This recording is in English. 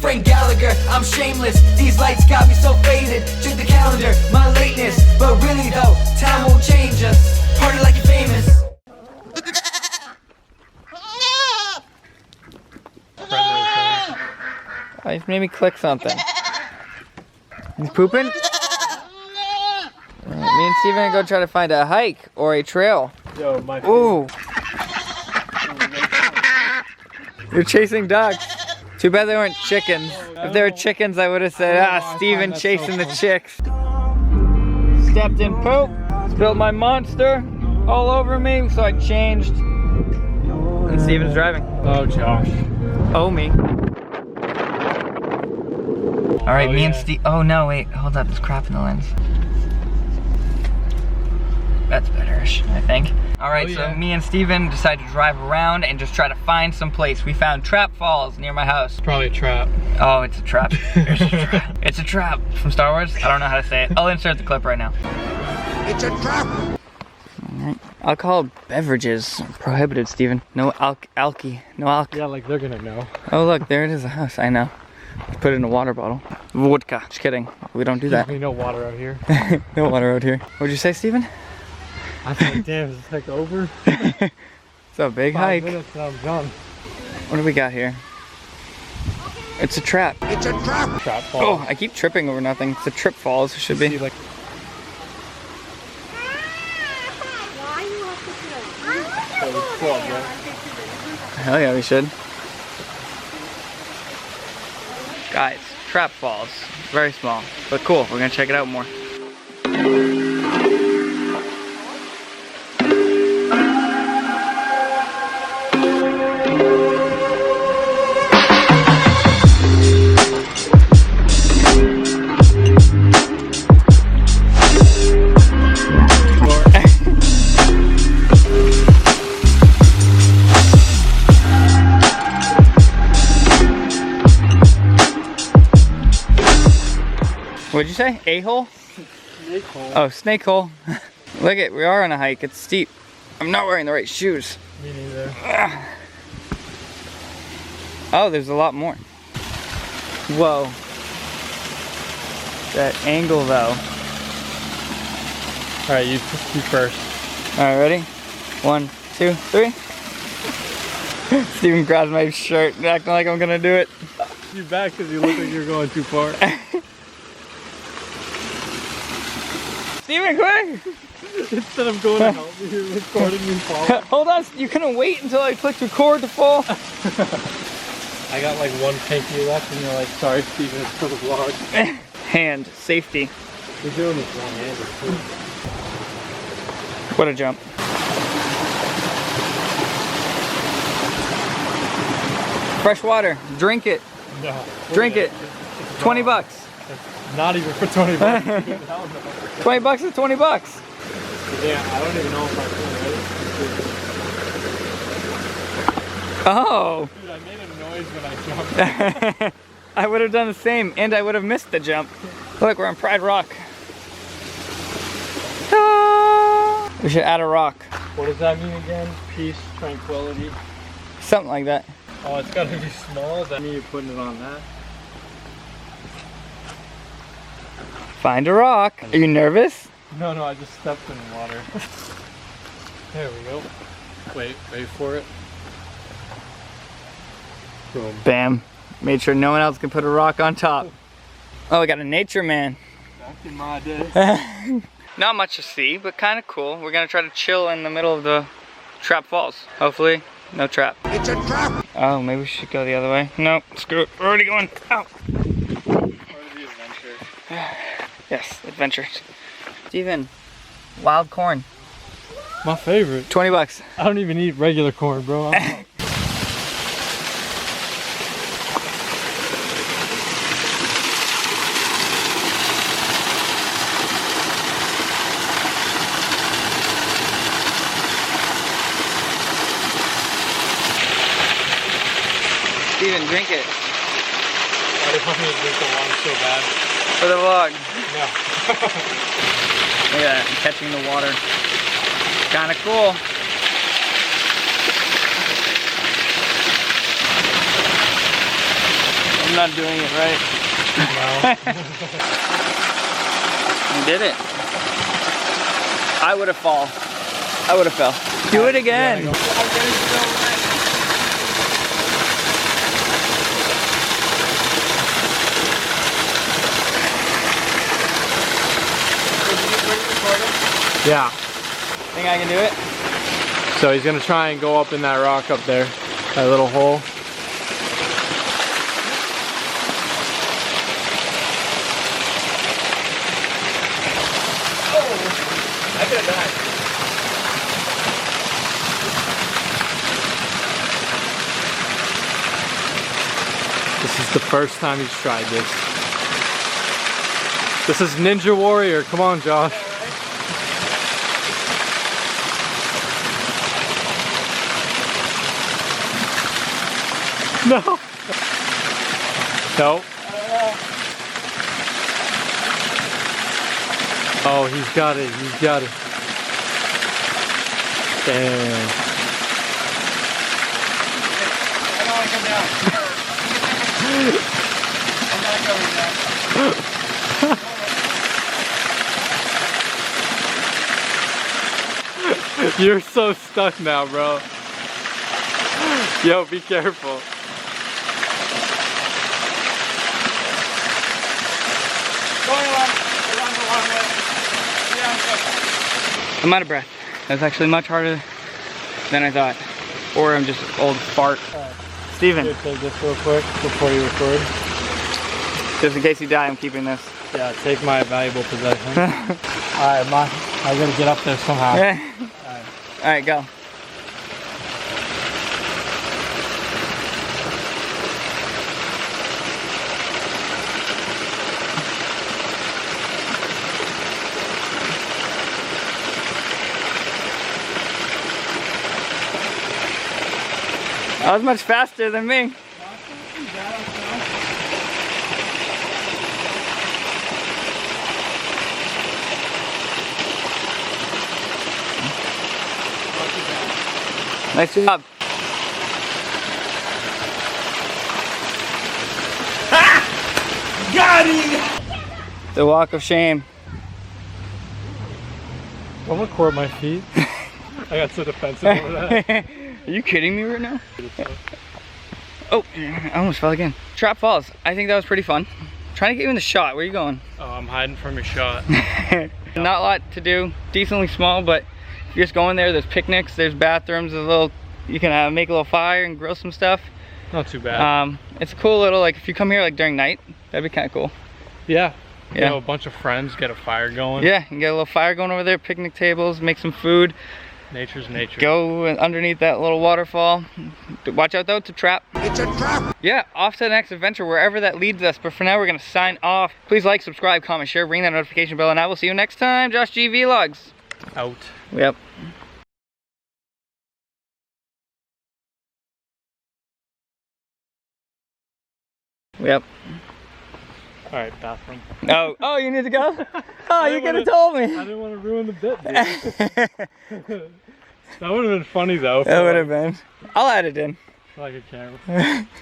Frank Gallagher, I'm shameless. These lights got me so faded. Check the calendar, my lateness. But really though, time won't change us. Party like you're famous. I made me click something. He's pooping? Me and Steven are gonna go try to find a hike or a trail. Yo, my Ooh. You're chasing ducks. Too bad they weren't chickens. If they were chickens, I would have said, Steven chasing the chicks. Stepped in poop, spilled my monster all over me, so I changed. And Steven's driving. Oh, Josh. Oh, me. All right, me and Steve. Oh no, wait, hold up, there's crap in the lens. That's better-ish, I think. All right, so me and Steven decided to drive around and just try to find some place. We found Trap Falls near my house. It's probably a trap. Oh, it's a trap. It's a trap. It's a trap from Star Wars. I don't know how to say it. I'll insert the clip right now. It's a trap. All right. Alcohol beverages prohibited, Steven. No alky. No alk. Yeah, like they're gonna know. Oh look, there it is, a house. I know. Let's put it in a water bottle. Vodka. Just kidding. We don't do that. We no water out here. No water out here. What'd you say, Steven? I think, damn, is this hike over? It's a big 5 hike. minutes and I'm done. What do we got here? It's a trap. It's a trap. Trap fall. Oh, I keep tripping over nothing. It's a trip falls. It should be. See, like, Hell yeah, we should. Guys, trap falls. Very small, but cool. We're gonna check it out more. What'd you say? A-hole? snake hole. Oh, snake hole. Look it, we are on a hike. It's steep. I'm not wearing the right shoes. Me neither. Oh, there's a lot more. Whoa. That angle though. Alright, you first. Alright, ready? 1, 2, 3. Steven grabs my shirt, acting like I'm gonna do it. You back because you look like you're going too far. Steven, quick! Instead of going to help me, you're recording me fall. Hold on, you couldn't wait until I clicked record to fall. I got like one pinky left and you're like, sorry Steven, it's for the vlog. Hand, safety. You're doing this one-handed too. What a jump. Fresh water, drink it. No. Drink it. 20 bucks. Not even for 20 bucks. Hell no. 20 bucks is 20 bucks. Yeah, I don't even know if I can, right? Oh. Dude, I made a noise when I jumped. I would have done the same, and I would have missed the jump. Look, we're on Pride Rock. Ah! We should add a rock. What does that mean again? Peace, tranquility. Something like that. Oh, it's gotta be small. Does that mean you're putting it on that? Find a rock. Are you nervous? No, I just stepped in water. There we go. Wait for it. Boom. Bam. Made sure no one else could put a rock on top. Oh, we got a nature man. Back in my day. Not much to see, but kind of cool. We're gonna try to chill in the middle of the Trap Falls. Hopefully, no trap. It's a trap. Oh, maybe we should go the other way. No, screw it. We're already going. Ow. Part of the adventure. Yes, adventures. Steven, wild corn. My favorite. 20 bucks. I don't even eat regular corn, bro. Steven, drink it. I don't want me to drink the water so bad. For the vlog. No. Look at that, I'm catching the water. Kinda cool. not doing it right. No. You did it. I would have fall. I would have fell. Do it again. Yeah. Think I can do it? So he's gonna try and go up in that rock up there, that little hole. I could have died. This is the first time he's tried this. This is Ninja Warrior. Come on, Josh. No. Nope. Oh, he's got it. He's got it. Damn. I don't want to come down. I'm not going down. You're so stuck now, bro. Yo, be careful. I'm out of breath. That's actually much harder than I thought. Or I'm just old fart. Steven. Here, take this real quick before you record. Just in case you die, I'm keeping this. Yeah, take my valuable possession. Alright, I gotta get up there somehow. Alright, go. That was much faster than me. Nice job. Ah! Got him! The walk of shame. Don't record my feet. I got so defensive over that. Are you kidding me right now? Oh, I almost fell again. Trap Falls. I think that was pretty fun. Trying to get you in the shot. Where are you going? Oh, I'm hiding from your shot. Not a lot to do. Decently small, but if you're just going there, there's picnics, there's bathrooms, there's a little, you can make a little fire and grill some stuff. Not too bad. It's a cool little, like, if you come here like during night, that'd be kind of cool. Yeah. You Yeah. know, a bunch of friends, get a fire going. Yeah, you can get a little fire going over there, picnic tables, make some food. Nature's nature. Go underneath that little waterfall. Watch out though, it's a trap. It's a trap! Yeah, off to the next adventure, wherever that leads us. But for now, we're gonna sign off. Please like, subscribe, comment, share, ring that notification bell, and I will see you next time. Josh G Vlogs. Out. Yep. Yep. Alright, bathroom. Oh, you need to go? Oh, you could have told me. I didn't want to ruin the bit, dude. That would have been funny though. That would have been. I'll add it in. Like a camera.